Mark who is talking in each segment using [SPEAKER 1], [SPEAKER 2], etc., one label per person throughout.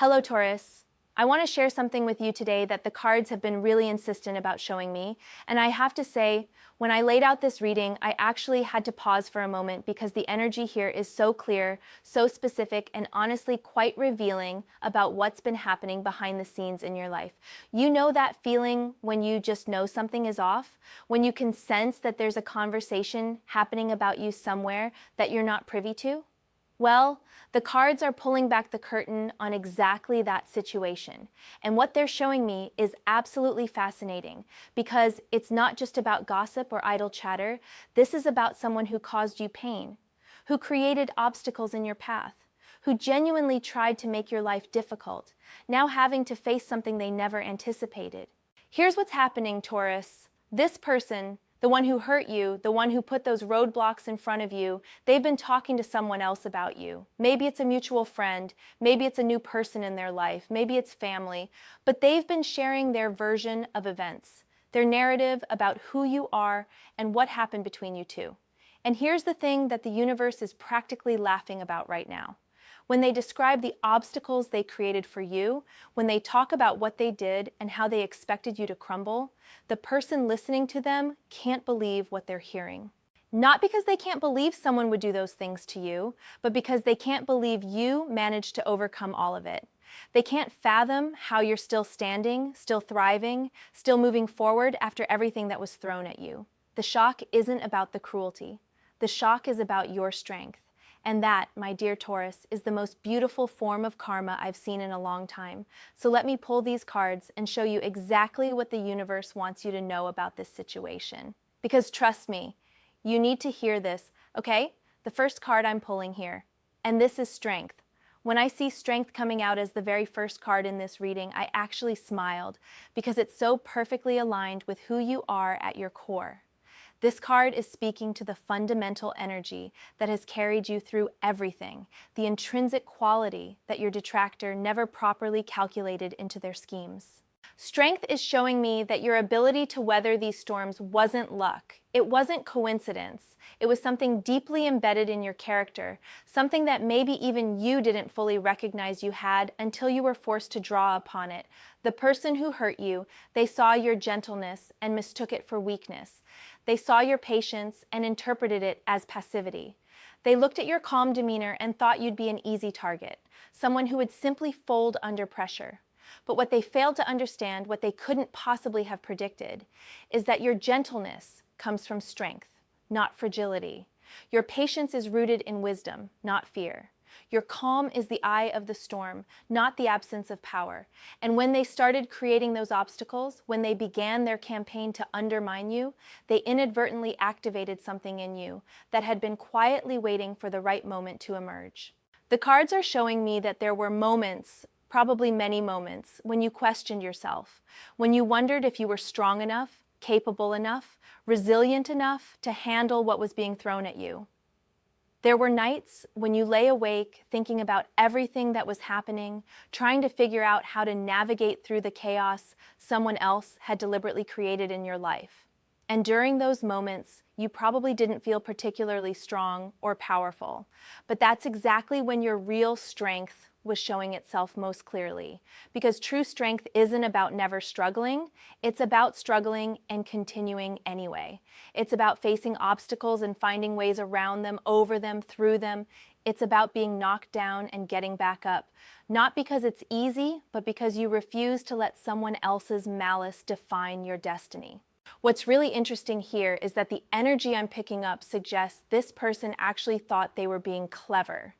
[SPEAKER 1] Hello, Taurus. I want to share something with you today that the cards have been really insistent about showing me. And I have to say, when I laid out this reading, I actually had to pause for a moment because the energy here is so clear, so specific, and honestly quite revealing about what's been happening behind the scenes in your life. You know that feeling when you just know something is off? When you can sense that there's a conversation happening about you somewhere that you're not privy to? Well, the cards are pulling back the curtain on exactly that situation. And what they're showing me is absolutely fascinating because it's not just about gossip or idle chatter. This is about someone who caused you pain, who created obstacles in your path, who genuinely tried to make your life difficult, now having to face something they never anticipated. Here's what's happening, Taurus. This person, the one who hurt you, the one who put those roadblocks in front of you, they've been talking to someone else about you. Maybe it's a mutual friend, maybe it's a new person in their life, maybe it's family, but they've been sharing their version of events, their narrative about who you are and what happened between you two. And here's the thing that the universe is practically laughing about right now. When they describe the obstacles they created for you, when they talk about what they did and how they expected you to crumble, the person listening to them can't believe what they're hearing. Not because they can't believe someone would do those things to you, but because they can't believe you managed to overcome all of it. They can't fathom how you're still standing, still thriving, still moving forward after everything that was thrown at you. The shock isn't about the cruelty. The shock is about your strength. And that, my dear Taurus, is the most beautiful form of karma I've seen in a long time. So let me pull these cards and show you exactly what the universe wants you to know about this situation. Because trust me, you need to hear this, okay? The first card I'm pulling here, and this is strength. When I see strength coming out as the very first card in this reading, I actually smiled because it's so perfectly aligned with who you are at your core. This card is speaking to the fundamental energy that has carried you through everything, the intrinsic quality that your detractor never properly calculated into their schemes. Strength is showing me that your ability to weather these storms wasn't luck. It wasn't coincidence. It was something deeply embedded in your character, something that maybe even you didn't fully recognize you had until you were forced to draw upon it. The person who hurt you, they saw your gentleness and mistook it for weakness. They saw your patience and interpreted it as passivity. They looked at your calm demeanor and thought you'd be an easy target, someone who would simply fold under pressure. But what they failed to understand, what they couldn't possibly have predicted, is that your gentleness comes from strength, not fragility. Your patience is rooted in wisdom, not fear. Your calm is the eye of the storm, not the absence of power. And when they started creating those obstacles, when they began their campaign to undermine you, they inadvertently activated something in you that had been quietly waiting for the right moment to emerge. The cards are showing me that there were moments, probably many moments, when you questioned yourself, when you wondered if you were strong enough, capable enough, resilient enough to handle what was being thrown at you. There were nights when you lay awake thinking about everything that was happening, trying to figure out how to navigate through the chaos someone else had deliberately created in your life. And during those moments, you probably didn't feel particularly strong or powerful, but that's exactly when your real strength was showing itself most clearly. Because true strength isn't about never struggling, it's about struggling and continuing anyway. It's about facing obstacles and finding ways around them, over them, through them. It's about being knocked down and getting back up. Not because it's easy, but because you refuse to let someone else's malice define your destiny. What's really interesting here is that the energy I'm picking up suggests this person actually thought they were being clever.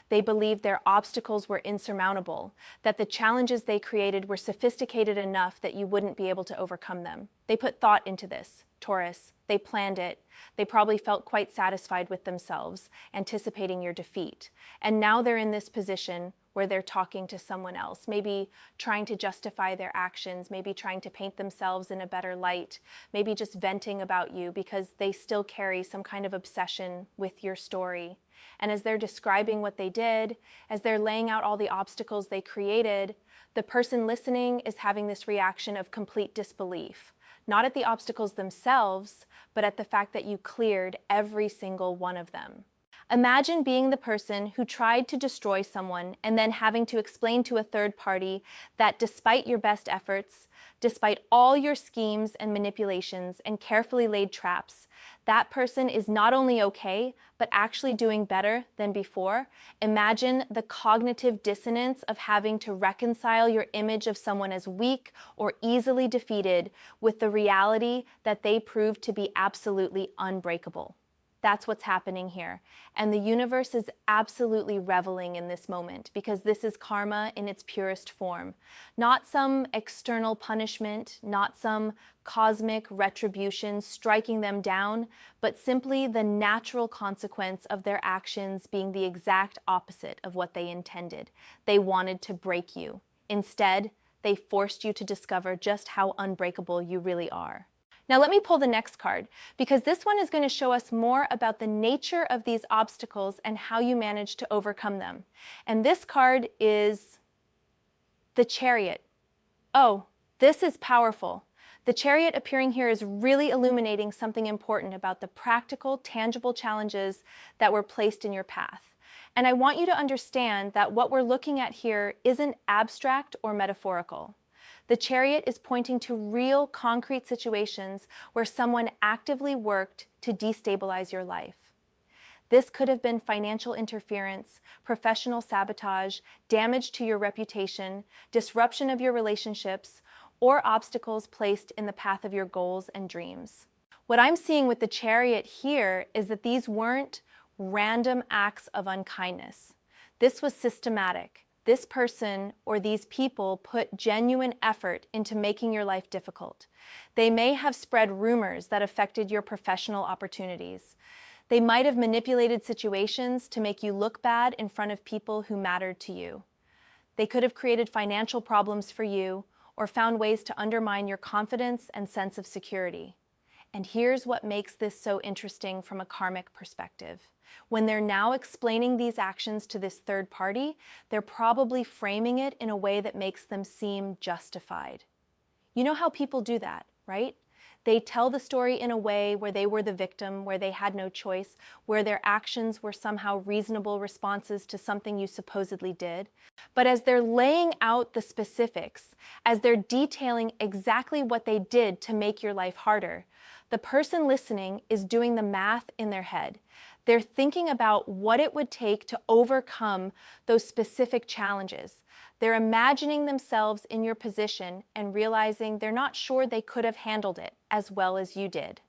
[SPEAKER 1] They believed their obstacles were insurmountable, that the challenges they created were sophisticated enough that you wouldn't be able to overcome them. They put thought into this, Taurus. They planned it. They probably felt quite satisfied with themselves, anticipating your defeat. And now they're in this position where they're talking to someone else, maybe trying to justify their actions, maybe trying to paint themselves in a better light, maybe just venting about you because they still carry some kind of obsession with your story. And as they're describing what they did, as they're laying out all the obstacles they created, the person listening is having this reaction of complete disbelief, not at the obstacles themselves, but at the fact that you cleared every single one of them. Imagine being the person who tried to destroy someone and then having to explain to a third party that despite your best efforts, despite all your schemes and manipulations and carefully laid traps, that person is not only okay, but actually doing better than before. Imagine the cognitive dissonance of having to reconcile your image of someone as weak or easily defeated with the reality that they proved to be absolutely unbreakable. That's what's happening here. And the universe is absolutely reveling in this moment because this is karma in its purest form. Not some external punishment, not some cosmic retribution striking them down, but simply the natural consequence of their actions being the exact opposite of what they intended. They wanted to break you. Instead, they forced you to discover just how unbreakable you really are. Now let me pull the next card, because this one is going to show us more about the nature of these obstacles and how you manage to overcome them. And this card is the Chariot. Oh, this is powerful. The Chariot appearing here is really illuminating something important about the practical, tangible challenges that were placed in your path. And I want you to understand that what we're looking at here isn't abstract or metaphorical. The Chariot is pointing to real, concrete situations where someone actively worked to destabilize your life. This could have been financial interference, professional sabotage, damage to your reputation, disruption of your relationships, or obstacles placed in the path of your goals and dreams. What I'm seeing with the Chariot here is that these weren't random acts of unkindness. This was systematic. This person or these people put genuine effort into making your life difficult. They may have spread rumors that affected your professional opportunities. They might have manipulated situations to make you look bad in front of people who mattered to you. They could have created financial problems for you or found ways to undermine your confidence and sense of security. And here's what makes this so interesting from a karmic perspective. When they're now explaining these actions to this third party, they're probably framing it in a way that makes them seem justified. You know how people do that, right? They tell the story in a way where they were the victim, where they had no choice, where their actions were somehow reasonable responses to something you supposedly did. But as they're laying out the specifics, as they're detailing exactly what they did to make your life harder, the person listening is doing the math in their head. They're thinking about what it would take to overcome those specific challenges. They're imagining themselves in your position and realizing they're not sure they could have handled it as well as you did.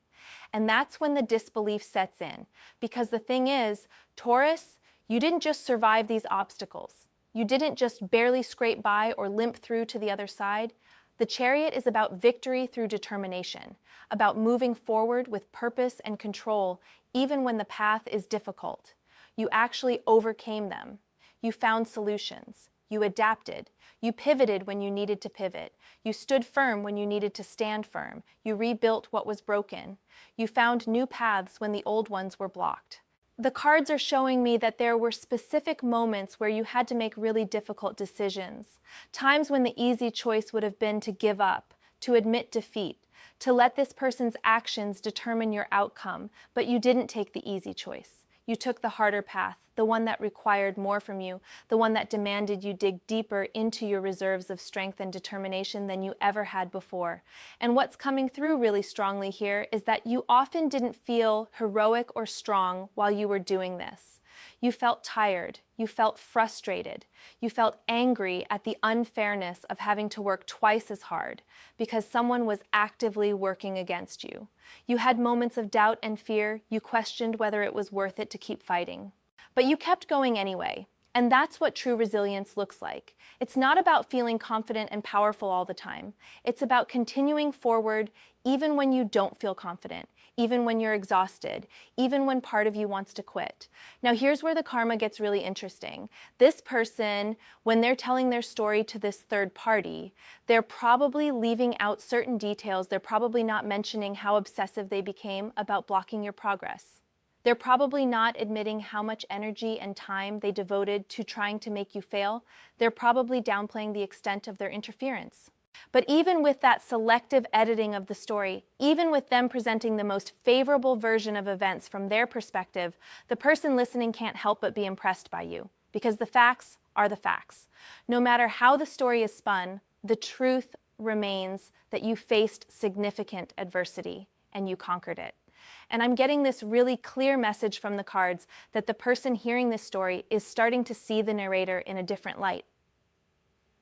[SPEAKER 1] And that's when the disbelief sets in. Because the thing is, Taurus, you didn't just survive these obstacles. You didn't just barely scrape by or limp through to the other side. The Chariot is about victory through determination, about moving forward with purpose and control even when the path is difficult. You actually overcame them. You found solutions. You adapted. You pivoted when you needed to pivot. You stood firm when you needed to stand firm. You rebuilt what was broken. You found new paths when the old ones were blocked. The cards are showing me that there were specific moments where you had to make really difficult decisions. Times when the easy choice would have been to give up, to admit defeat, to let this person's actions determine your outcome, but you didn't take the easy choice. You took the harder path, the one that required more from you, the one that demanded you dig deeper into your reserves of strength and determination than you ever had before. And what's coming through really strongly here is that you often didn't feel heroic or strong while you were doing this. You felt tired, you felt frustrated, you felt angry at the unfairness of having to work twice as hard because someone was actively working against you. You had moments of doubt and fear, you questioned whether it was worth it to keep fighting. But you kept going anyway, and that's what true resilience looks like. It's not about feeling confident and powerful all the time. It's about continuing forward even when you don't feel confident, even when you're exhausted, even when part of you wants to quit. Now here's where the karma gets really interesting. This person, when they're telling their story to this third party, they're probably leaving out certain details. They're probably not mentioning how obsessive they became about blocking your progress. They're probably not admitting how much energy and time they devoted to trying to make you fail. They're probably downplaying the extent of their interference. But even with that selective editing of the story, even with them presenting the most favorable version of events from their perspective, the person listening can't help but be impressed by you, because the facts are the facts. No matter how the story is spun, the truth remains that you faced significant adversity and you conquered it. And I'm getting this really clear message from the cards that the person hearing this story is starting to see the narrator in a different light.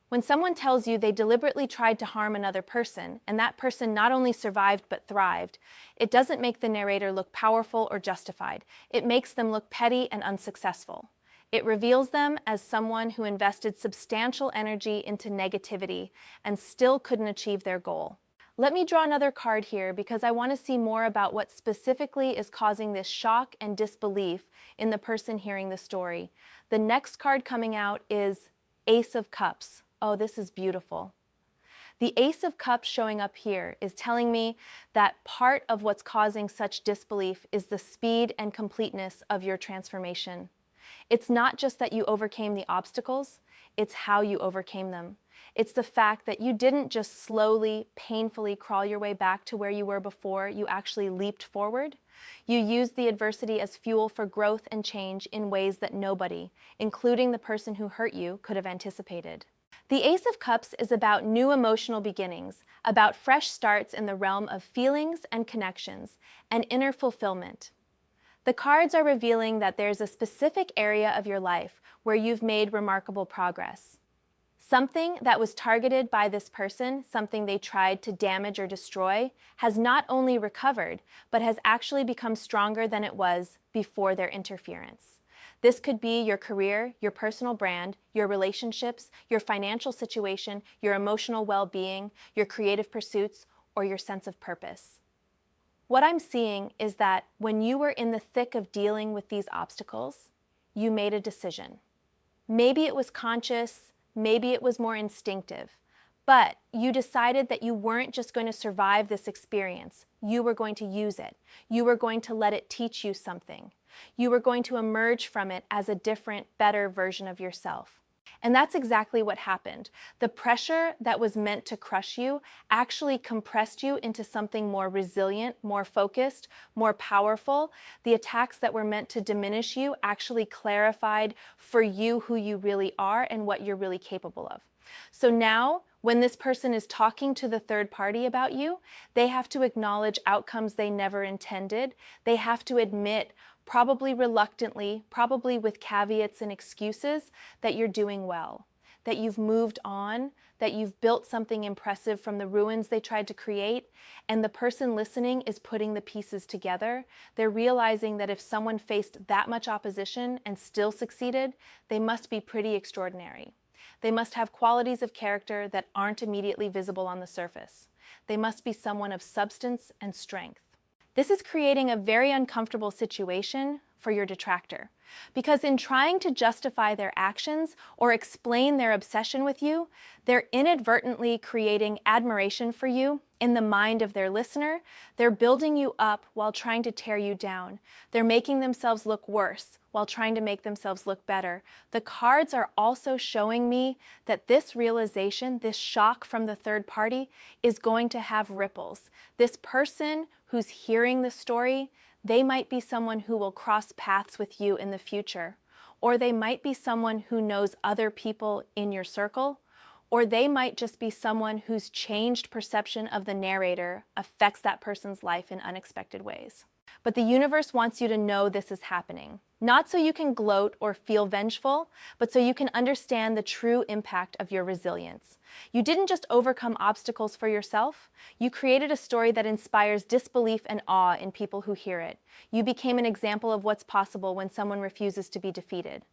[SPEAKER 1] When someone tells you they deliberately tried to harm another person, and that person not only survived but thrived, it doesn't make the narrator look powerful or justified. It makes them look petty and unsuccessful. It reveals them as someone who invested substantial energy into negativity and still couldn't achieve their goal. Let me draw another card here because I want to see more about what specifically is causing this shock and disbelief in the person hearing the story. The next card coming out is Ace of Cups. Oh, this is beautiful. The Ace of Cups showing up here is telling me that part of what's causing such disbelief is the speed and completeness of your transformation. It's not just that you overcame the obstacles, it's how you overcame them. It's the fact that you didn't just slowly, painfully crawl your way back to where you were before, you actually leaped forward. You used the adversity as fuel for growth and change in ways that nobody, including the person who hurt you, could have anticipated. The Ace of Cups is about new emotional beginnings, about fresh starts in the realm of feelings and connections, and inner fulfillment. The cards are revealing that there's a specific area of your life where you've made remarkable progress. Something that was targeted by this person, something they tried to damage or destroy, has not only recovered, but has actually become stronger than it was before their interference. This could be your career, your personal brand, your relationships, your financial situation, your emotional well-being, your creative pursuits, or your sense of purpose. What I'm seeing is that when you were in the thick of dealing with these obstacles, you made a decision. Maybe it was conscious, maybe it was more instinctive, but you decided that you weren't just going to survive this experience. You were going to use it. You were going to let it teach you something. You were going to emerge from it as a different, better version of yourself. And that's exactly what happened. The pressure that was meant to crush you actually compressed you into something more resilient, more focused, more powerful. The attacks that were meant to diminish you actually clarified for you who you really are and what you're really capable of. So now, when this person is talking to the third party about you, they have to acknowledge outcomes they never intended. They have to admit, probably reluctantly, probably with caveats and excuses, that you're doing well, that you've moved on, that you've built something impressive from the ruins they tried to create, and the person listening is putting the pieces together. They're realizing that if someone faced that much opposition and still succeeded, they must be pretty extraordinary. They must have qualities of character that aren't immediately visible on the surface. They must be someone of substance and strength. This is creating a very uncomfortable situation for your detractor, because in trying to justify their actions or explain their obsession with you, they're inadvertently creating admiration for you in the mind of their listener. They're building you up while trying to tear you down. They're making themselves look worse while trying to make themselves look better. The cards are also showing me that this realization, this shock from the third party, is going to have ripples. This person who's hearing the story, they might be someone who will cross paths with you in the future, or they might be someone who knows other people in your circle, or they might just be someone whose changed perception of the narrator affects that person's life in unexpected ways. But the universe wants you to know this is happening. Not so you can gloat or feel vengeful, but so you can understand the true impact of your resilience. You didn't just overcome obstacles for yourself. You created a story that inspires disbelief and awe in people who hear it. You became an example of what's possible when someone refuses to be defeated.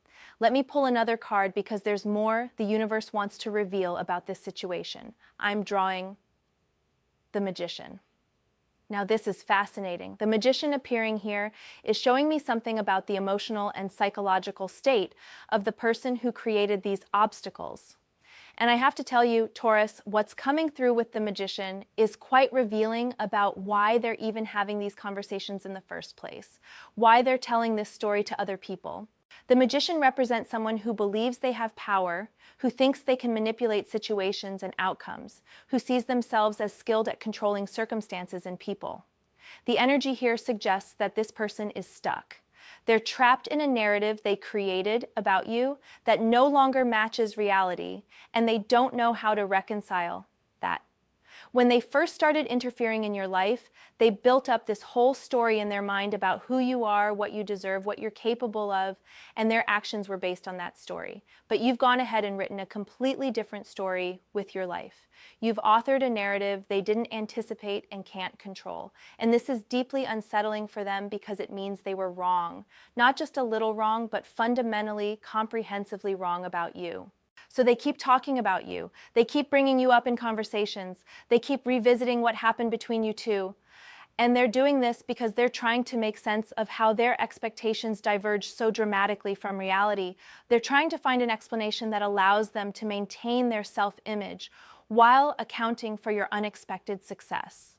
[SPEAKER 1] Let me pull another card because there's more the universe wants to reveal about this situation. I'm drawing the Magician. Now this is fascinating. The Magician appearing here is showing me something about the emotional and psychological state of the person who created these obstacles. And I have to tell you, Taurus, what's coming through with the Magician is quite revealing about why they're even having these conversations in the first place, why they're telling this story to other people. The magician represents someone who believes they have power, who thinks they can manipulate situations and outcomes, who sees themselves as skilled at controlling circumstances and people. The energy here suggests that this person is stuck. They're trapped in a narrative they created about you that no longer matches reality, and they don't know how to reconcile that. When they first started interfering in your life, they built up this whole story in their mind about who you are, what you deserve, what you're capable of, and their actions were based on that story. But you've gone ahead and written a completely different story with your life. You've authored a narrative they didn't anticipate and can't control. And this is deeply unsettling for them because it means they were wrong. Not just a little wrong, but fundamentally, comprehensively wrong about you. So they keep talking about you. They keep bringing you up in conversations. They keep revisiting what happened between you two. And they're doing this because they're trying to make sense of how their expectations diverge so dramatically from reality. They're trying to find an explanation that allows them to maintain their self-image while accounting for your unexpected success.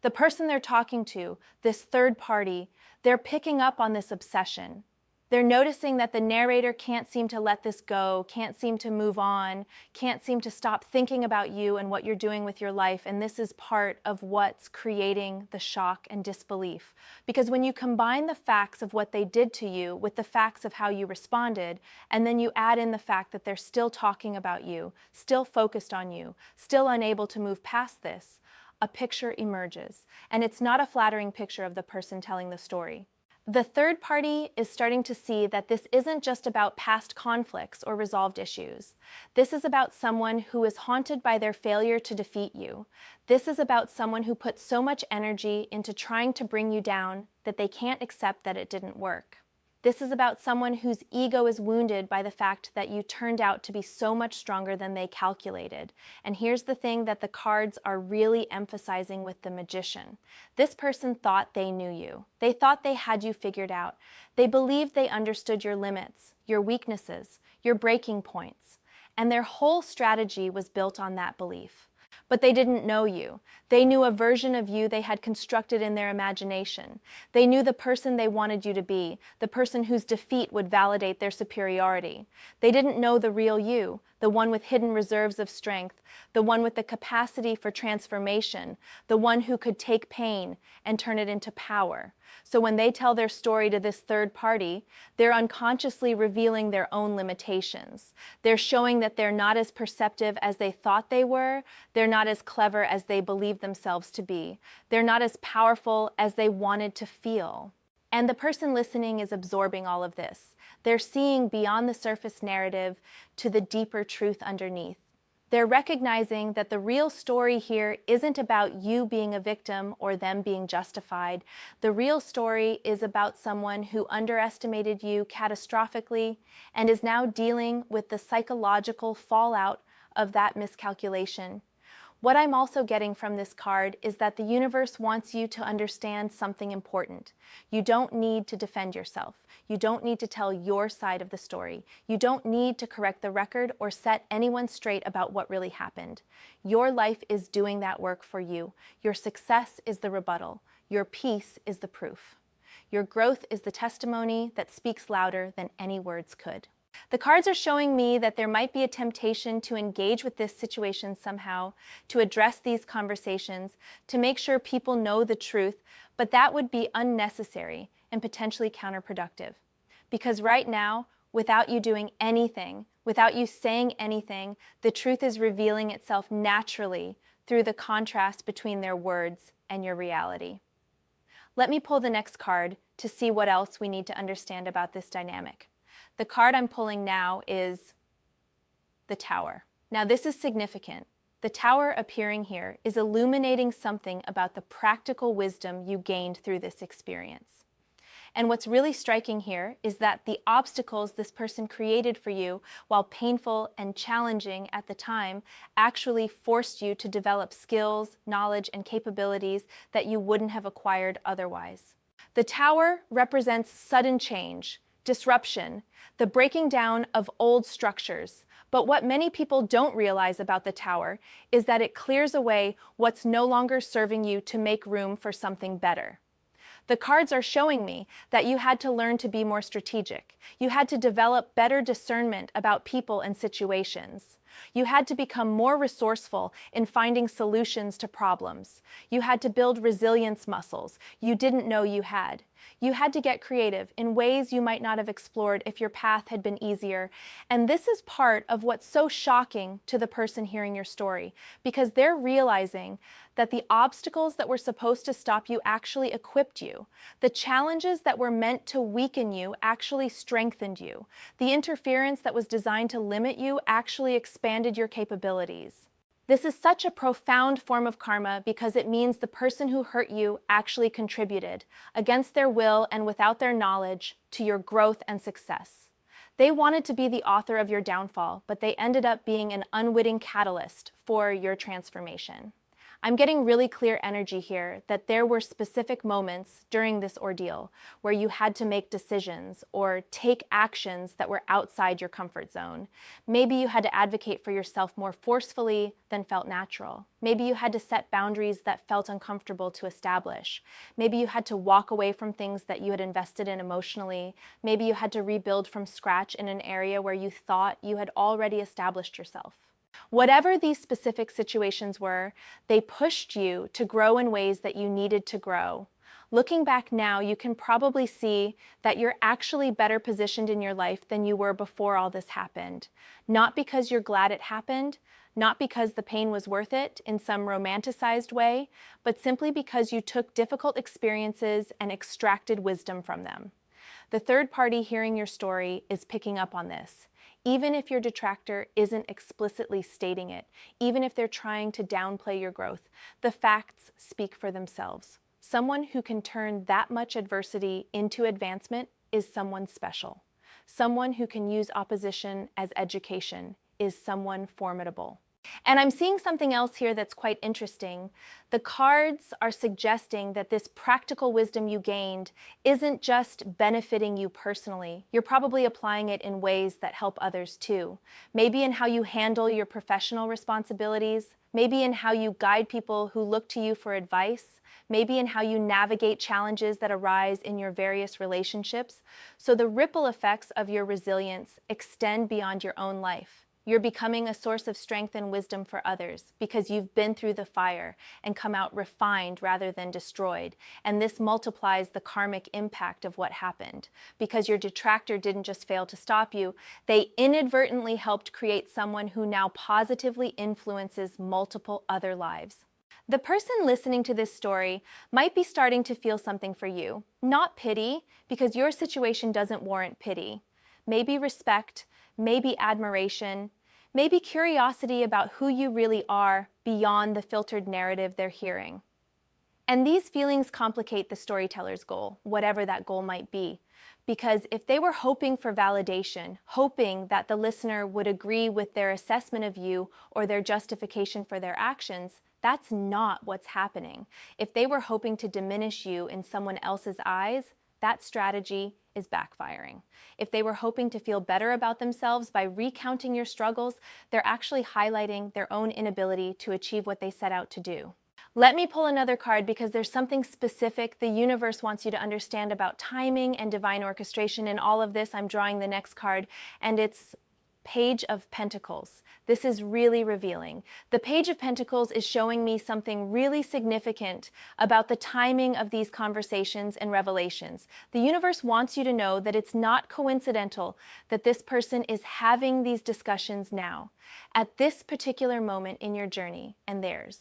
[SPEAKER 1] The person they're talking to, this third party, they're picking up on this obsession. They're noticing that the narrator can't seem to let this go, can't seem to move on, can't seem to stop thinking about you and what you're doing with your life, and this is part of what's creating the shock and disbelief. Because when you combine the facts of what they did to you with the facts of how you responded, and then you add in the fact that they're still talking about you, still focused on you, still unable to move past this, a picture emerges. And it's not a flattering picture of the person telling the story. The third party is starting to see that this isn't just about past conflicts or resolved issues. This is about someone who is haunted by their failure to defeat you. This is about someone who put so much energy into trying to bring you down that they can't accept that it didn't work. This is about someone whose ego is wounded by the fact that you turned out to be so much stronger than they calculated. And here's the thing that the cards are really emphasizing with the magician. This person thought they knew you. They thought they had you figured out. They believed they understood your limits, your weaknesses, your breaking points. And their whole strategy was built on that belief. But they didn't know you. They knew a version of you they had constructed in their imagination. They knew the person they wanted you to be, the person whose defeat would validate their superiority. They didn't know the real you, the one with hidden reserves of strength, the one with the capacity for transformation, the one who could take pain and turn it into power. So when they tell their story to this third party, they're unconsciously revealing their own limitations. They're showing that they're not as perceptive as they thought they were. They're not as clever as they believed themselves to be. They're not as powerful as they wanted to feel. And the person listening is absorbing all of this. They're seeing beyond the surface narrative to the deeper truth underneath. They're recognizing that the real story here isn't about you being a victim or them being justified. The real story is about someone who underestimated you catastrophically and is now dealing with the psychological fallout of that miscalculation. What I'm also getting from this card is that the universe wants you to understand something important. You don't need to defend yourself. You don't need to tell your side of the story. You don't need to correct the record or set anyone straight about what really happened. Your life is doing that work for you. Your success is the rebuttal. Your peace is the proof. Your growth is the testimony that speaks louder than any words could. The cards are showing me that there might be a temptation to engage with this situation somehow, to address these conversations, to make sure people know the truth, but that would be unnecessary and potentially counterproductive. Because right now, without you doing anything, without you saying anything, the truth is revealing itself naturally through the contrast between their words and your reality. Let me pull the next card to see what else we need to understand about this dynamic. The card I'm pulling now is the Tower. Now this is significant. The Tower appearing here is illuminating something about the practical wisdom you gained through this experience. And what's really striking here is that the obstacles this person created for you, while painful and challenging at the time, actually forced you to develop skills, knowledge, and capabilities that you wouldn't have acquired otherwise. The Tower represents sudden change, disruption, the breaking down of old structures. But what many people don't realize about the Tower is that it clears away what's no longer serving you to make room for something better. The cards are showing me that you had to learn to be more strategic. You had to develop better discernment about people and situations. You had to become more resourceful in finding solutions to problems. You had to build resilience muscles you didn't know you had. You had to get creative in ways you might not have explored if your path had been easier. And this is part of what's so shocking to the person hearing your story, because they're realizing that the obstacles that were supposed to stop you actually equipped you. The challenges that were meant to weaken you actually strengthened you. The interference that was designed to limit you actually expanded your capabilities. This is such a profound form of karma because it means the person who hurt you actually contributed, against their will and without their knowledge, to your growth and success. They wanted to be the author of your downfall, but they ended up being an unwitting catalyst for your transformation. I'm getting really clear energy here that there were specific moments during this ordeal where you had to make decisions or take actions that were outside your comfort zone. Maybe you had to advocate for yourself more forcefully than felt natural. Maybe you had to set boundaries that felt uncomfortable to establish. Maybe you had to walk away from things that you had invested in emotionally. Maybe you had to rebuild from scratch in an area where you thought you had already established yourself. Whatever these specific situations were, they pushed you to grow in ways that you needed to grow. Looking back now, you can probably see that you're actually better positioned in your life than you were before all this happened. Not because you're glad it happened, not because the pain was worth it in some romanticized way, but simply because you took difficult experiences and extracted wisdom from them. The third party hearing your story is picking up on this. Even if your detractor isn't explicitly stating it, even if they're trying to downplay your growth, the facts speak for themselves. Someone who can turn that much adversity into advancement is someone special. Someone who can use opposition as education is someone formidable. And I'm seeing something else here that's quite interesting. The cards are suggesting that this practical wisdom you gained isn't just benefiting you personally. You're probably applying it in ways that help others too. Maybe in how you handle your professional responsibilities, maybe in how you guide people who look to you for advice, maybe in how you navigate challenges that arise in your various relationships. So the ripple effects of your resilience extend beyond your own life. You're becoming a source of strength and wisdom for others because you've been through the fire and come out refined rather than destroyed. And this multiplies the karmic impact of what happened. Because your detractor didn't just fail to stop you, they inadvertently helped create someone who now positively influences multiple other lives. The person listening to this story might be starting to feel something for you. Not pity, because your situation doesn't warrant pity. Maybe respect, maybe admiration, maybe curiosity about who you really are beyond the filtered narrative they're hearing. And these feelings complicate the storyteller's goal, whatever that goal might be. Because if they were hoping for validation, hoping that the listener would agree with their assessment of you or their justification for their actions, that's not what's happening. If they were hoping to diminish you in someone else's eyes, that strategy is backfiring. If they were hoping to feel better about themselves by recounting your struggles, they're actually highlighting their own inability to achieve what they set out to do. Let me pull another card because there's something specific the universe wants you to understand about timing and divine orchestration. In all of this, I'm drawing the next card, and it's Page of Pentacles. This is really revealing. The Page of Pentacles is showing me something really significant about the timing of these conversations and revelations. The universe wants you to know that it's not coincidental that this person is having these discussions now, at this particular moment in your journey and theirs.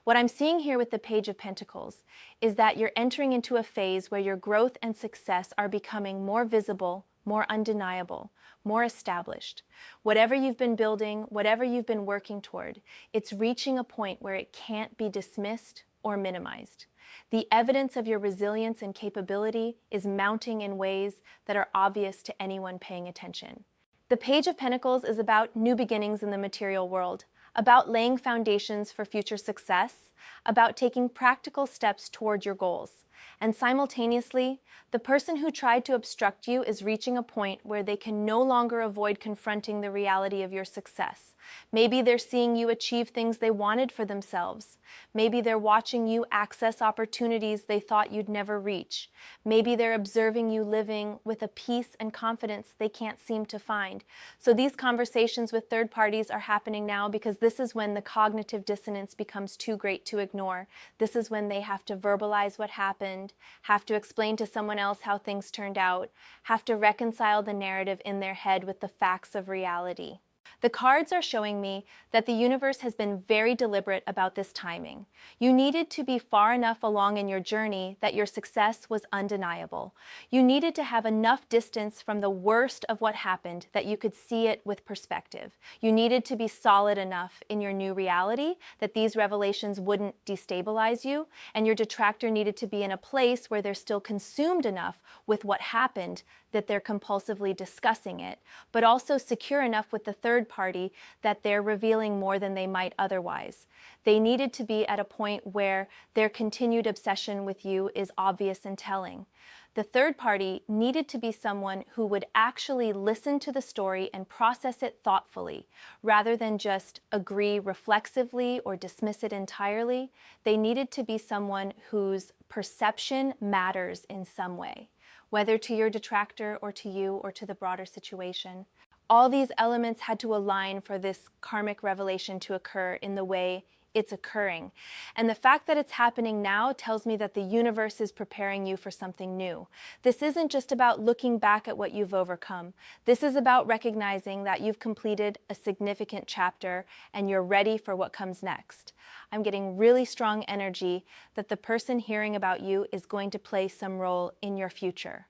[SPEAKER 1] What I'm seeing here with the Page of Pentacles is that you're entering into a phase where your growth and success are becoming more visible, more undeniable, more established. Whatever you've been building, whatever you've been working toward, it's reaching a point where it can't be dismissed or minimized. The evidence of your resilience and capability is mounting in ways that are obvious to anyone paying attention. The Page of Pentacles is about new beginnings in the material world, about laying foundations for future success, about taking practical steps toward your goals. And simultaneously, the person who tried to obstruct you is reaching a point where they can no longer avoid confronting the reality of your success. Maybe they're seeing you achieve things they wanted for themselves. Maybe they're watching you access opportunities they thought you'd never reach. Maybe they're observing you living with a peace and confidence they can't seem to find. So these conversations with third parties are happening now because this is when the cognitive dissonance becomes too great to ignore. This is when they have to verbalize what happened, have to explain to someone else how things turned out, have to reconcile the narrative in their head with the facts of reality. The cards are showing me that the universe has been very deliberate about this timing. You needed to be far enough along in your journey that your success was undeniable. You needed to have enough distance from the worst of what happened that you could see it with perspective. You needed to be solid enough in your new reality that these revelations wouldn't destabilize you, and your detractor needed to be in a place where they're still consumed enough with what happened that they're compulsively discussing it, but also secure enough with the third party that they're revealing more than they might otherwise. They needed to be at a point where their continued obsession with you is obvious and telling. The third party needed to be someone who would actually listen to the story and process it thoughtfully, rather than just agree reflexively or dismiss it entirely. They needed to be someone whose perception matters in some way, whether to your detractor or to you or to the broader situation. All these elements had to align for this karmic revelation to occur in the way it's occurring. And the fact that it's happening now tells me that the universe is preparing you for something new. This isn't just about looking back at what you've overcome. This is about recognizing that you've completed a significant chapter and you're ready for what comes next. I'm getting really strong energy that the person hearing about you is going to play some role in your future.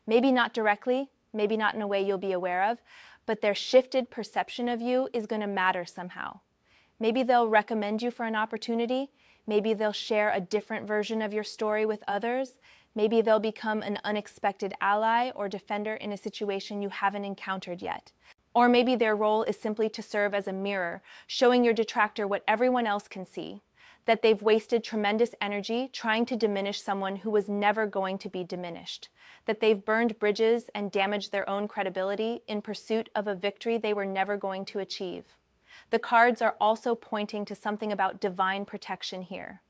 [SPEAKER 1] Maybe not directly, maybe not in a way you'll be aware of, but their shifted perception of you is going to matter somehow. Maybe they'll recommend you for an opportunity. Maybe they'll share a different version of your story with others. Maybe they'll become an unexpected ally or defender in a situation you haven't encountered yet. Or maybe their role is simply to serve as a mirror, showing your detractor what everyone else can see, that they've wasted tremendous energy trying to diminish someone who was never going to be diminished, that they've burned bridges and damaged their own credibility in pursuit of a victory they were never going to achieve. The cards are also pointing to something about divine protection here.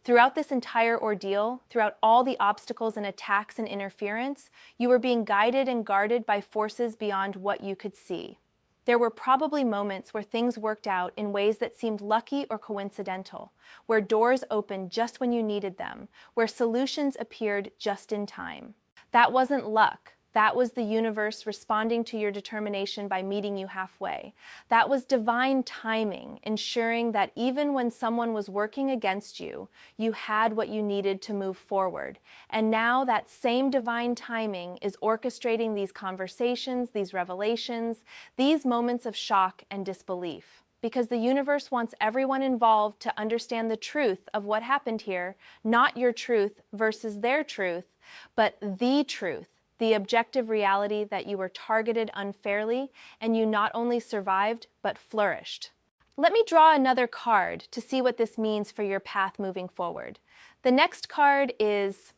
[SPEAKER 1] Throughout this entire ordeal, throughout all the obstacles and attacks and interference, you were being guided and guarded by forces beyond what you could see. There were probably moments where things worked out in ways that seemed lucky or coincidental, where doors opened just when you needed them, where solutions appeared just in time. That wasn't luck. That was the universe responding to your determination by meeting you halfway. That was divine timing, ensuring that even when someone was working against you, you had what you needed to move forward. And now that same divine timing is orchestrating these conversations, these revelations, these moments of shock and disbelief. Because the universe wants everyone involved to understand the truth of what happened here, not your truth versus their truth, but the truth. The objective reality that you were targeted unfairly and you not only survived, but flourished. Let me draw another card to see what this means for your path moving forward. The next card is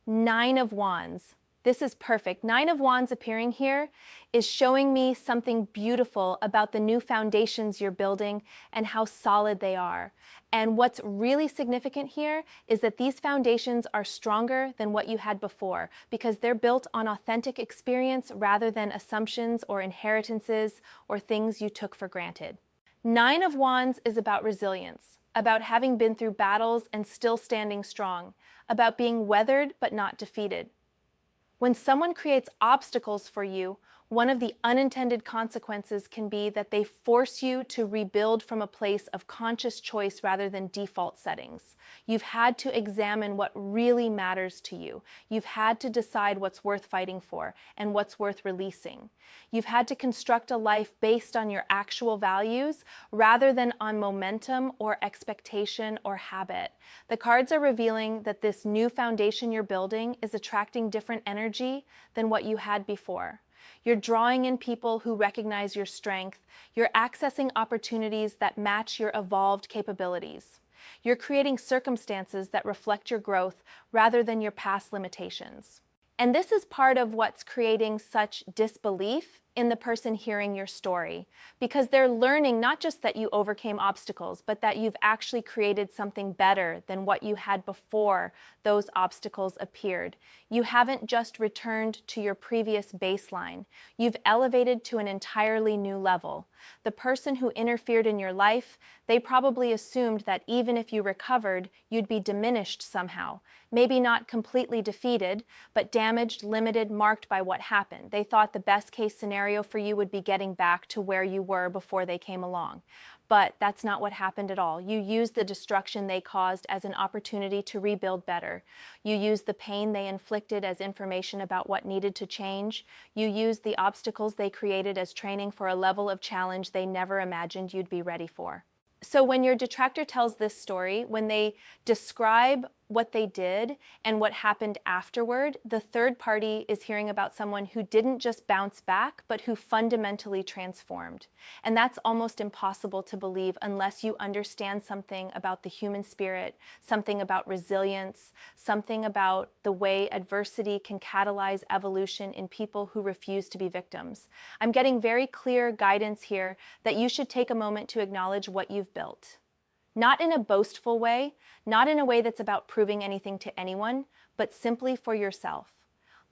[SPEAKER 1] Nine of Wands. This is perfect. Nine of Wands appearing here is showing me something beautiful about the new foundations you're building and how solid they are. And what's really significant here is that these foundations are stronger than what you had before because they're built on authentic experience rather than assumptions or inheritances or things you took for granted. Nine of Wands is about resilience, about having been through battles and still standing strong, about being weathered but not defeated. When someone creates obstacles for you, one of the unintended consequences can be that they force you to rebuild from a place of conscious choice rather than default settings. You've had to examine what really matters to you. You've had to decide what's worth fighting for and what's worth releasing. You've had to construct a life based on your actual values rather than on momentum or expectation or habit. The cards are revealing that this new foundation you're building is attracting different energy than what you had before. You're drawing in people who recognize your strength. You're accessing opportunities that match your evolved capabilities. You're creating circumstances that reflect your growth rather than your past limitations. And this is part of what's creating such disbelief in the person hearing your story, because they're learning not just that you overcame obstacles, but that you've actually created something better than what you had before those obstacles appeared. You haven't just returned to your previous baseline. You've elevated to an entirely new level. The person who interfered in your life, they probably assumed that even if you recovered, you'd be diminished somehow. Maybe not completely defeated, but damaged, limited, marked by what happened. They thought the best case scenario for you would be getting back to where you were before they came along. But that's not what happened at all. You used the destruction they caused as an opportunity to rebuild better. You used the pain they inflicted as information about what needed to change. You used the obstacles they created as training for a level of challenge they never imagined you'd be ready for. So when your detractor tells this story, when they describe what they did and what happened afterward, the third party is hearing about someone who didn't just bounce back, but who fundamentally transformed. And that's almost impossible to believe unless you understand something about the human spirit, something about resilience, something about the way adversity can catalyze evolution in people who refuse to be victims. I'm getting very clear guidance here that you should take a moment to acknowledge what you've built. Not in a boastful way, not in a way that's about proving anything to anyone, but simply for yourself.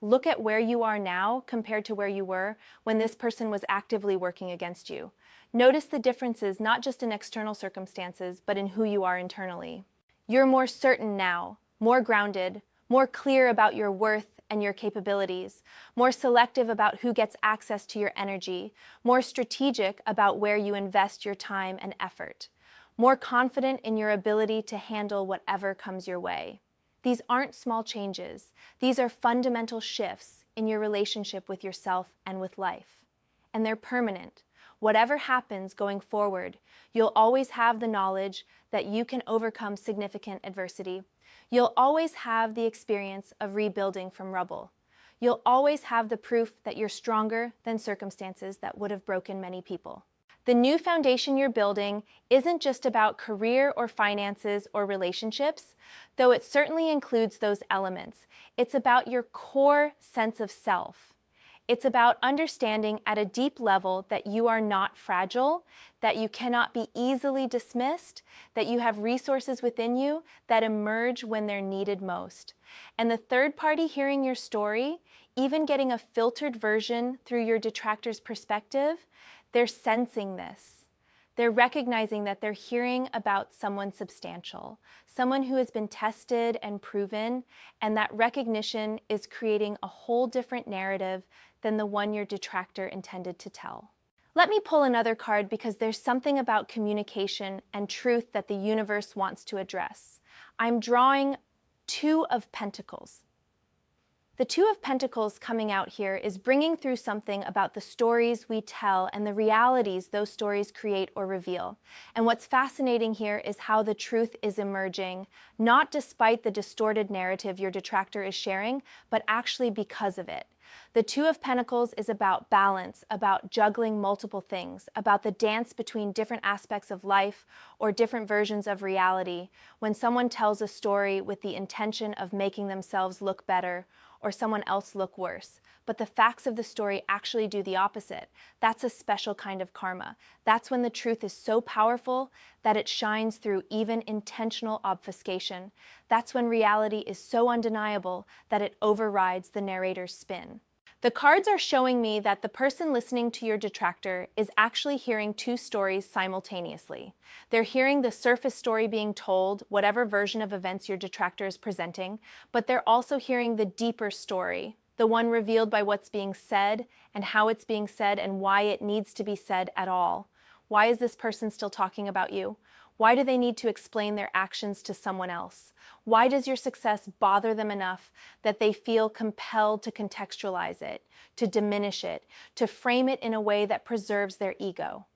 [SPEAKER 1] Look at where you are now compared to where you were when this person was actively working against you. Notice the differences not just in external circumstances, but in who you are internally. You're more certain now, more grounded, more clear about your worth and your capabilities, more selective about who gets access to your energy, more strategic about where you invest your time and effort, more confident in your ability to handle whatever comes your way. These aren't small changes. These are fundamental shifts in your relationship with yourself and with life. And they're permanent. Whatever happens going forward, you'll always have the knowledge that you can overcome significant adversity. You'll always have the experience of rebuilding from rubble. You'll always have the proof that you're stronger than circumstances that would have broken many people. The new foundation you're building isn't just about career or finances or relationships, though it certainly includes those elements. It's about your core sense of self. It's about understanding at a deep level that you are not fragile, that you cannot be easily dismissed, that you have resources within you that emerge when they're needed most. And the third party hearing your story, even getting a filtered version through your detractor's perspective, they're sensing this. They're recognizing that they're hearing about someone substantial, someone who has been tested and proven, and that recognition is creating a whole different narrative than the one your detractor intended to tell. Let me pull another card because there's something about communication and truth that the universe wants to address. I'm drawing Two of Pentacles. The Two of Pentacles coming out here is bringing through something about the stories we tell and the realities those stories create or reveal. And what's fascinating here is how the truth is emerging, not despite the distorted narrative your detractor is sharing, but actually because of it. The Two of Pentacles is about balance, about juggling multiple things, about the dance between different aspects of life or different versions of reality. When someone tells a story with the intention of making themselves look better or someone else look worse, but the facts of the story actually do the opposite. That's a special kind of karma. That's when the truth is so powerful that it shines through even intentional obfuscation. That's when reality is so undeniable that it overrides the narrator's spin. The cards are showing me that the person listening to your detractor is actually hearing two stories simultaneously. They're hearing the surface story being told, whatever version of events your detractor is presenting, but they're also hearing the deeper story, the one revealed by what's being said and how it's being said and why it needs to be said at all. Why is this person still talking about you? Why do they need to explain their actions to someone else? Why does your success bother them enough that they feel compelled to contextualize it, to diminish it, to frame it in a way that preserves their ego?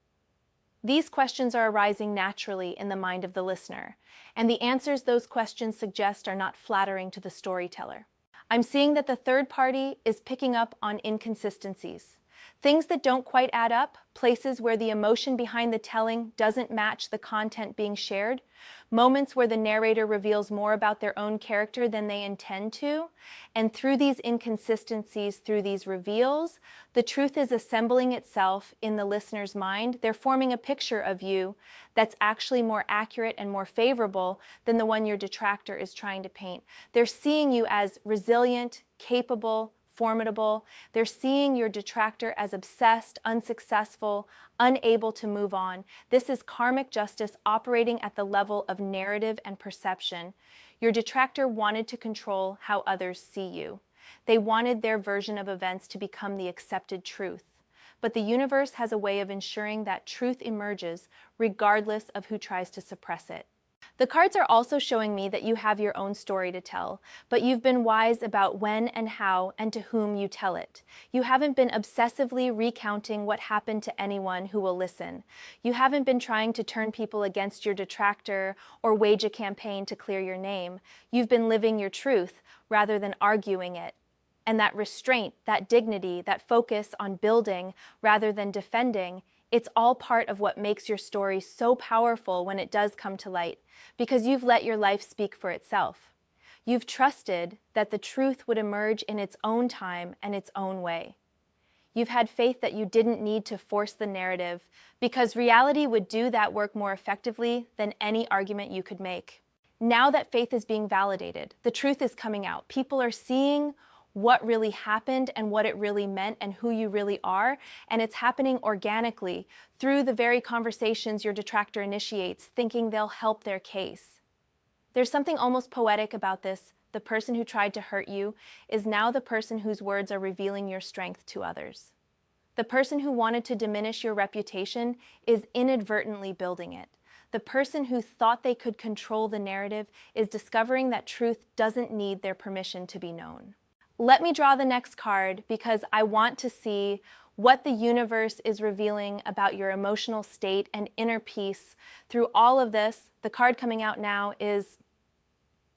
[SPEAKER 1] These questions are arising naturally in the mind of the listener, and the answers those questions suggest are not flattering to the storyteller. I'm seeing that the third party is picking up on inconsistencies, Things that don't quite add up, places where the emotion behind the telling doesn't match the content being shared, moments where the narrator reveals more about their own character than they intend to, and through these inconsistencies, through these reveals, the truth is assembling itself in the listener's mind. They're forming a picture of you that's actually more accurate and more favorable than the one your detractor is trying to paint. They're seeing you as resilient, capable, formidable. They're seeing your detractor as obsessed, unsuccessful, unable to move on. This is karmic justice operating at the level of narrative and perception. Your detractor wanted to control how others see you. They wanted their version of events to become the accepted truth. But the universe has a way of ensuring that truth emerges regardless of who tries to suppress it. The cards are also showing me that you have your own story to tell, but you've been wise about when and how and to whom you tell it. You haven't been obsessively recounting what happened to anyone who will listen. You haven't been trying to turn people against your detractor or wage a campaign to clear your name. You've been living your truth rather than arguing it. And that restraint, that dignity, that focus on building rather than defending, it's all part of what makes your story so powerful when it does come to light, because you've let your life speak for itself. You've trusted that the truth would emerge in its own time and its own way. You've had faith that you didn't need to force the narrative, because reality would do that work more effectively than any argument you could make. Now that faith is being validated, the truth is coming out. People are seeing what really happened and what it really meant and who you really are, and it's happening organically through the very conversations your detractor initiates, thinking they'll help their case. There's something almost poetic about this. The person who tried to hurt you is now the person whose words are revealing your strength to others. The person who wanted to diminish your reputation is inadvertently building it. The person who thought they could control the narrative is discovering that truth doesn't need their permission to be known. Let me draw the next card because I want to see what the universe is revealing about your emotional state and inner peace through all of this. The card coming out now is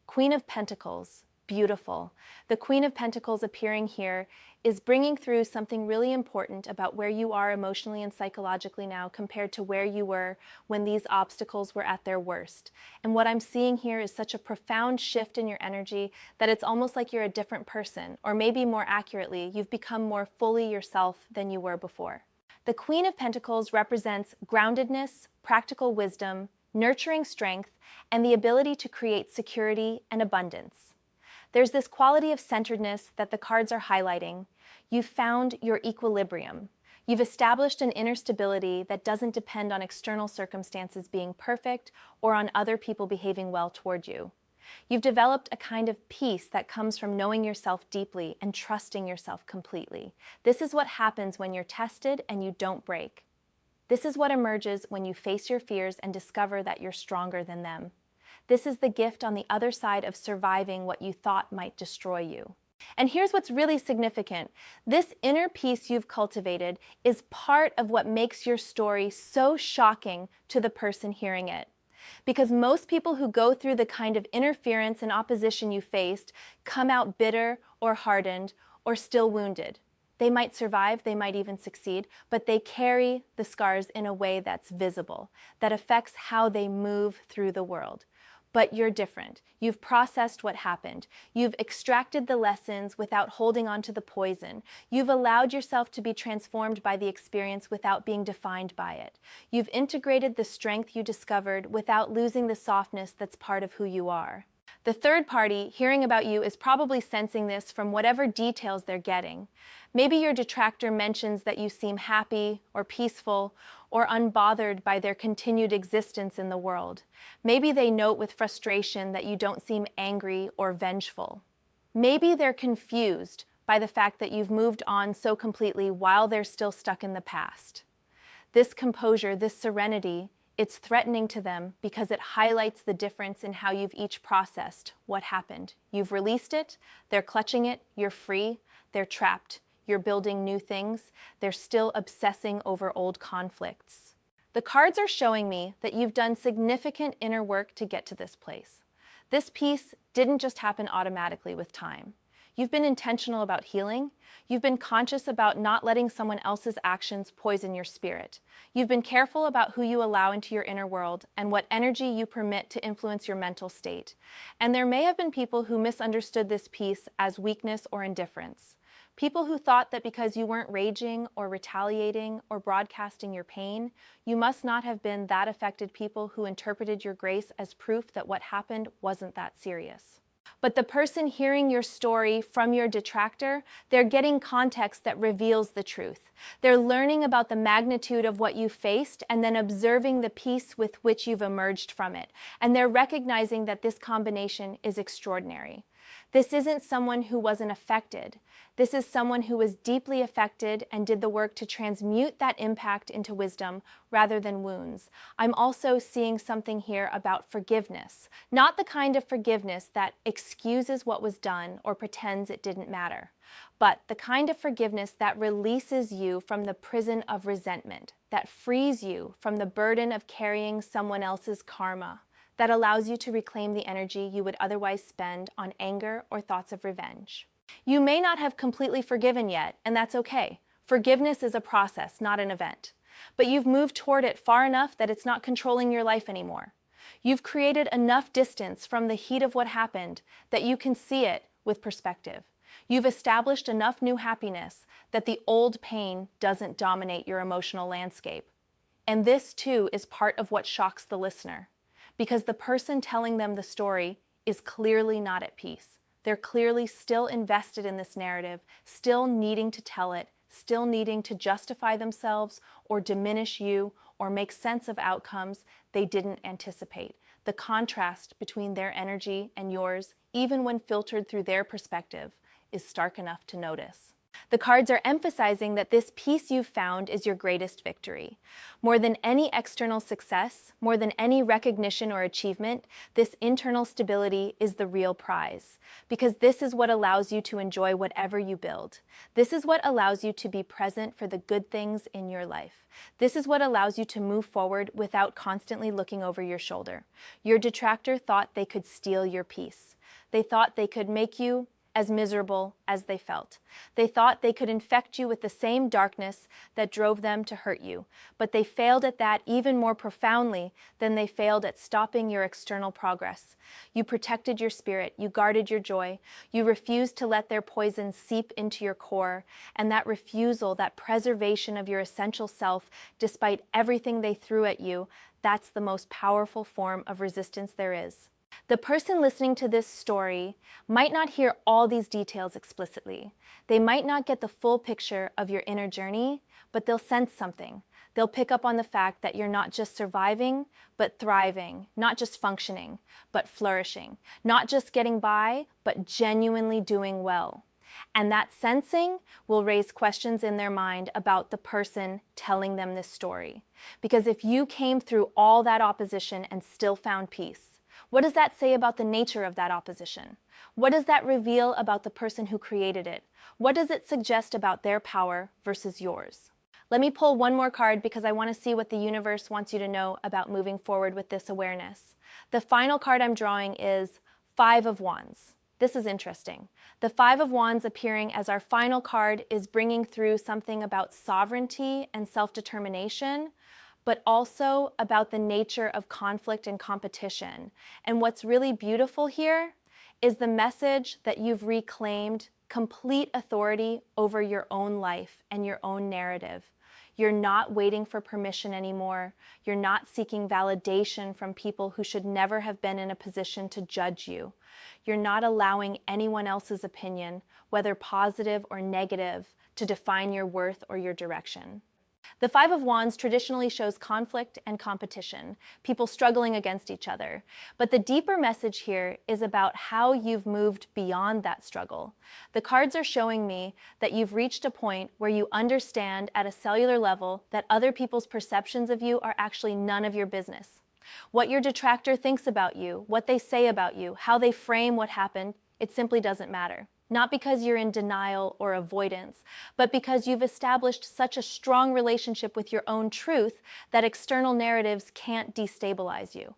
[SPEAKER 1] Queen of Pentacles. Beautiful. The Queen of Pentacles appearing here is bringing through something really important about where you are emotionally and psychologically now compared to where you were when these obstacles were at their worst. And what I'm seeing here is such a profound shift in your energy that it's almost like you're a different person, or maybe more accurately, you've become more fully yourself than you were before. The Queen of Pentacles represents groundedness, practical wisdom, nurturing strength, and the ability to create security and abundance. There's this quality of centeredness that the cards are highlighting. You've found your equilibrium. You've established an inner stability that doesn't depend on external circumstances being perfect or on other people behaving well toward you. You've developed a kind of peace that comes from knowing yourself deeply and trusting yourself completely. This is what happens when you're tested and you don't break. This is what emerges when you face your fears and discover that you're stronger than them. This is the gift on the other side of surviving what you thought might destroy you. And here's what's really significant. This inner peace you've cultivated is part of what makes your story so shocking to the person hearing it. Because most people who go through the kind of interference and opposition you faced come out bitter or hardened or still wounded. They might survive, they might even succeed, but they carry the scars in a way that's visible, that affects how they move through the world. But you're different. You've processed what happened. You've extracted the lessons without holding on to the poison. You've allowed yourself to be transformed by the experience without being defined by it. You've integrated the strength you discovered without losing the softness that's part of who you are. The third party hearing about you is probably sensing this from whatever details they're getting. Maybe your detractor mentions that you seem happy or peaceful or unbothered by their continued existence in the world. Maybe they note with frustration that you don't seem angry or vengeful. Maybe they're confused by the fact that you've moved on so completely while they're still stuck in the past. This composure, this serenity, it's threatening to them because it highlights the difference in how you've each processed what happened. You've released it, they're clutching it, you're free, they're trapped. You're building new things, they're still obsessing over old conflicts. The cards are showing me that you've done significant inner work to get to this place. This peace didn't just happen automatically with time. You've been intentional about healing. You've been conscious about not letting someone else's actions poison your spirit. You've been careful about who you allow into your inner world and what energy you permit to influence your mental state. And there may have been people who misunderstood this piece as weakness or indifference. People who thought that because you weren't raging or retaliating or broadcasting your pain, you must not have been that affected people who interpreted your grace as proof that what happened wasn't that serious. But the person hearing your story from your detractor, they're getting context that reveals the truth. They're learning about the magnitude of what you faced and then observing the peace with which you've emerged from it. And they're recognizing that this combination is extraordinary. This isn't someone who wasn't affected. This is someone who was deeply affected and did the work to transmute that impact into wisdom rather than wounds. I'm also seeing something here about forgiveness, not the kind of forgiveness that excuses what was done or pretends it didn't matter, but the kind of forgiveness that releases you from the prison of resentment, that frees you from the burden of carrying someone else's karma, that allows you to reclaim the energy you would otherwise spend on anger or thoughts of revenge. You may not have completely forgiven yet, and that's okay. Forgiveness is a process, not an event. But you've moved toward it far enough that it's not controlling your life anymore. You've created enough distance from the heat of what happened that you can see it with perspective. You've established enough new happiness that the old pain doesn't dominate your emotional landscape. And this, too, is part of what shocks the listener, because the person telling them the story is clearly not at peace. They're clearly still invested in this narrative, still needing to tell it, still needing to justify themselves or diminish you or make sense of outcomes they didn't anticipate. The contrast between their energy and yours, even when filtered through their perspective, is stark enough to notice. The cards are emphasizing that this peace you've found is your greatest victory. More than any external success, more than any recognition or achievement, this internal stability is the real prize, because this is what allows you to enjoy whatever you build. This is what allows you to be present for the good things in your life. This is what allows you to move forward without constantly looking over your shoulder. Your detractor thought they could steal your peace. They thought they could make you as miserable as they felt. They thought they could infect you with the same darkness that drove them to hurt you, but they failed at that even more profoundly than they failed at stopping your external progress. You protected your spirit, you guarded your joy, you refused to let their poison seep into your core, and that refusal, that preservation of your essential self, despite everything they threw at you, that's the most powerful form of resistance there is. The person listening to this story might not hear all these details explicitly. They might not get the full picture of your inner journey, but they'll sense something. They'll pick up on the fact that you're not just surviving, but thriving, not just functioning, but flourishing, not just getting by, but genuinely doing well. And that sensing will raise questions in their mind about the person telling them this story. Because if you came through all that opposition and still found peace, what does that say about the nature of that opposition? What does that reveal about the person who created it? What does it suggest about their power versus yours? Let me pull one more card because I want to see what the universe wants you to know about moving forward with this awareness. The final card I'm drawing is Five of Wands. This is interesting. The Five of Wands appearing as our final card is bringing through something about sovereignty and self-determination, but also about the nature of conflict and competition. And what's really beautiful here is the message that you've reclaimed complete authority over your own life and your own narrative. You're not waiting for permission anymore. You're not seeking validation from people who should never have been in a position to judge you. You're not allowing anyone else's opinion, whether positive or negative, to define your worth or your direction. The Five of Wands traditionally shows conflict and competition, people struggling against each other. But the deeper message here is about how you've moved beyond that struggle. The cards are showing me that you've reached a point where you understand at a cellular level that other people's perceptions of you are actually none of your business. What your detractor thinks about you, what they say about you, how they frame what happened, it simply doesn't matter. Not because you're in denial or avoidance, but because you've established such a strong relationship with your own truth that external narratives can't destabilize you.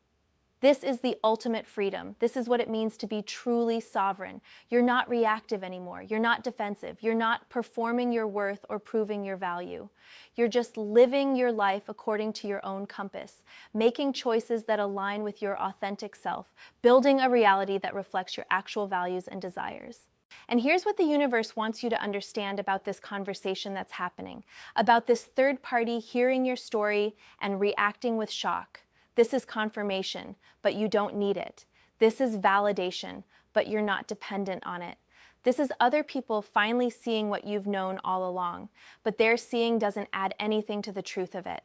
[SPEAKER 1] This is the ultimate freedom. This is what it means to be truly sovereign. You're not reactive anymore. You're not defensive. You're not performing your worth or proving your value. You're just living your life according to your own compass, making choices that align with your authentic self, building a reality that reflects your actual values and desires. And here's what the universe wants you to understand about this conversation that's happening, about this third party hearing your story and reacting with shock. This is confirmation, but you don't need it. This is validation, but you're not dependent on it. This is other people finally seeing what you've known all along, but their seeing doesn't add anything to the truth of it.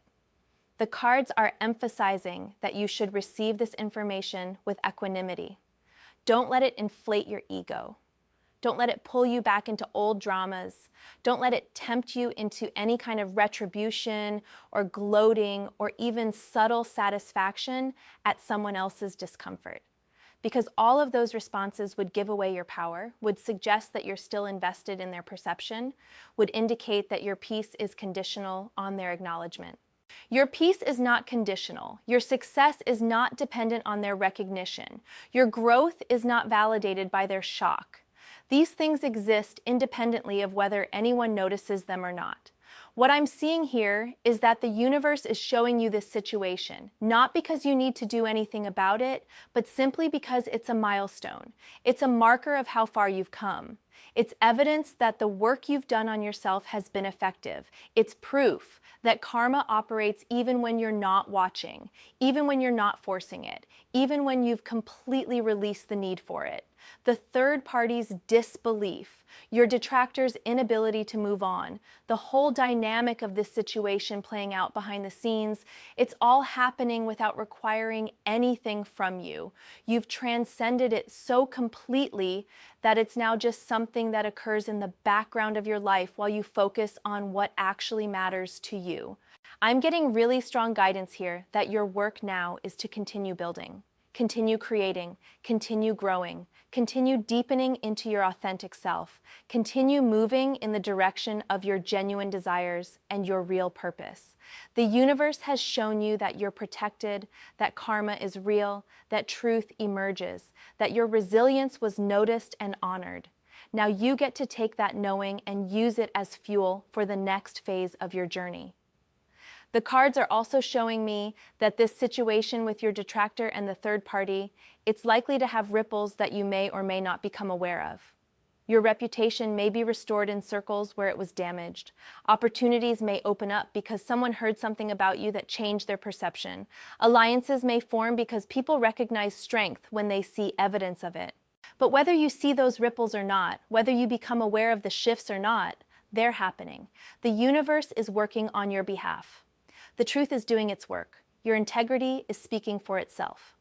[SPEAKER 1] The cards are emphasizing that you should receive this information with equanimity. Don't let it inflate your ego. Don't let it pull you back into old dramas. Don't let it tempt you into any kind of retribution or gloating or even subtle satisfaction at someone else's discomfort. Because all of those responses would give away your power, would suggest that you're still invested in their perception, would indicate that your peace is conditional on their acknowledgement. Your peace is not conditional. Your success is not dependent on their recognition. Your growth is not validated by their shock. These things exist independently of whether anyone notices them or not. What I'm seeing here is that the universe is showing you this situation, not because you need to do anything about it, but simply because it's a milestone. It's a marker of how far you've come. It's evidence that the work you've done on yourself has been effective. It's proof that karma operates even when you're not watching, even when you're not forcing it, even when you've completely released the need for it. The third party's disbelief, your detractor's inability to move on, the whole dynamic of this situation playing out behind the scenes, it's all happening without requiring anything from you. You've transcended it so completely that it's now just something that occurs in the background of your life while you focus on what actually matters to you. I'm getting really strong guidance here that your work now is to continue building, continue creating, continue growing, continue deepening into your authentic self, continue moving in the direction of your genuine desires and your real purpose. The universe has shown you that you're protected, that karma is real, that truth emerges, that your resilience was noticed and honored. Now you get to take that knowing and use it as fuel for the next phase of your journey. The cards are also showing me that this situation with your detractor and the third party, it's likely to have ripples that you may or may not become aware of. Your reputation may be restored in circles where it was damaged. Opportunities may open up because someone heard something about you that changed their perception. Alliances may form because people recognize strength when they see evidence of it. But whether you see those ripples or not, whether you become aware of the shifts or not, they're happening. The universe is working on your behalf. The truth is doing its work. Your integrity is speaking for itself.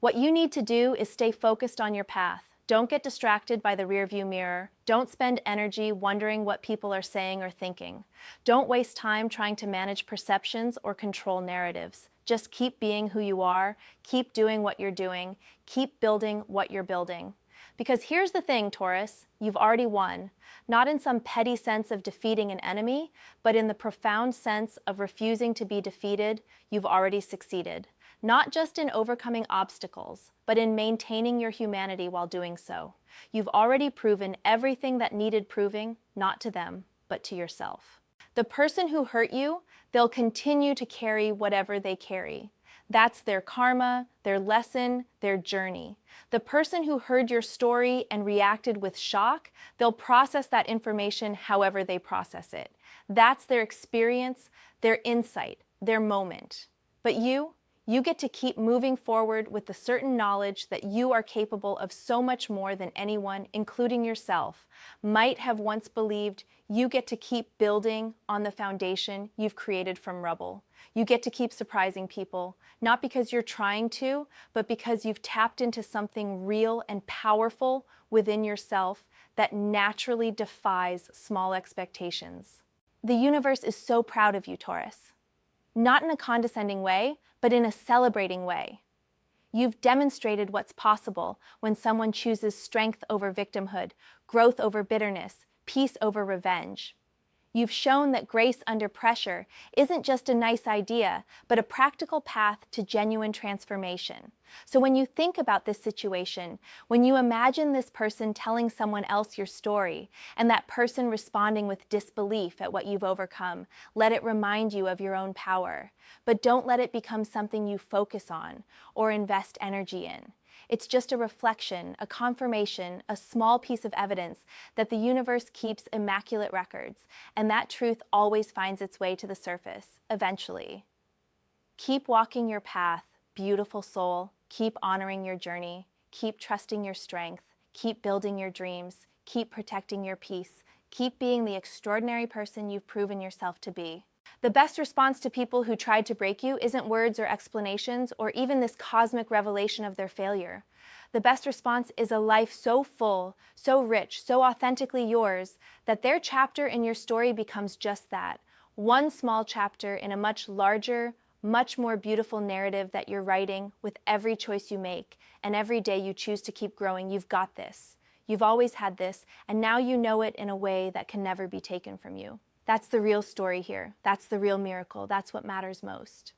[SPEAKER 1] What you need to do is stay focused on your path. Don't get distracted by the rearview mirror. Don't spend energy wondering what people are saying or thinking. Don't waste time trying to manage perceptions or control narratives. Just keep being who you are, keep doing what you're doing, keep building what you're building. Because here's the thing, Taurus, you've already won. Not in some petty sense of defeating an enemy, but in the profound sense of refusing to be defeated, you've already succeeded. Not just in overcoming obstacles, but in maintaining your humanity while doing so. You've already proven everything that needed proving, not to them, but to yourself. The person who hurt you, they'll continue to carry whatever they carry. That's their karma, their lesson, their journey. The person who heard your story and reacted with shock, they'll process that information however they process it. That's their experience, their insight, their moment. But you get to keep moving forward with the certain knowledge that you are capable of so much more than anyone, including yourself, might have once believed. You get to keep building on the foundation you've created from rubble. You get to keep surprising people, not because you're trying to, but because you've tapped into something real and powerful within yourself that naturally defies small expectations. The universe is so proud of you, Taurus. Not in a condescending way, but in a celebrating way. You've demonstrated what's possible when someone chooses strength over victimhood, growth over bitterness, peace over revenge. You've shown that grace under pressure isn't just a nice idea, but a practical path to genuine transformation. So when you think about this situation, when you imagine this person telling someone else your story, and that person responding with disbelief at what you've overcome, let it remind you of your own power. But don't let it become something you focus on or invest energy in. It's just a reflection, a confirmation, a small piece of evidence that the universe keeps immaculate records, and that truth always finds its way to the surface, eventually. Keep walking your path, beautiful soul. Keep honoring your journey. Keep trusting your strength. Keep building your dreams. Keep protecting your peace. Keep being the extraordinary person you've proven yourself to be. The best response to people who tried to break you isn't words or explanations or even this cosmic revelation of their failure. The best response is a life so full, so rich, so authentically yours that their chapter in your story becomes just that, one small chapter in a much larger, much more beautiful narrative that you're writing with every choice you make, and every day you choose to keep growing. You've got this. You've always had this, and now you know it in a way that can never be taken from you. That's the real story here. That's the real miracle. That's what matters most.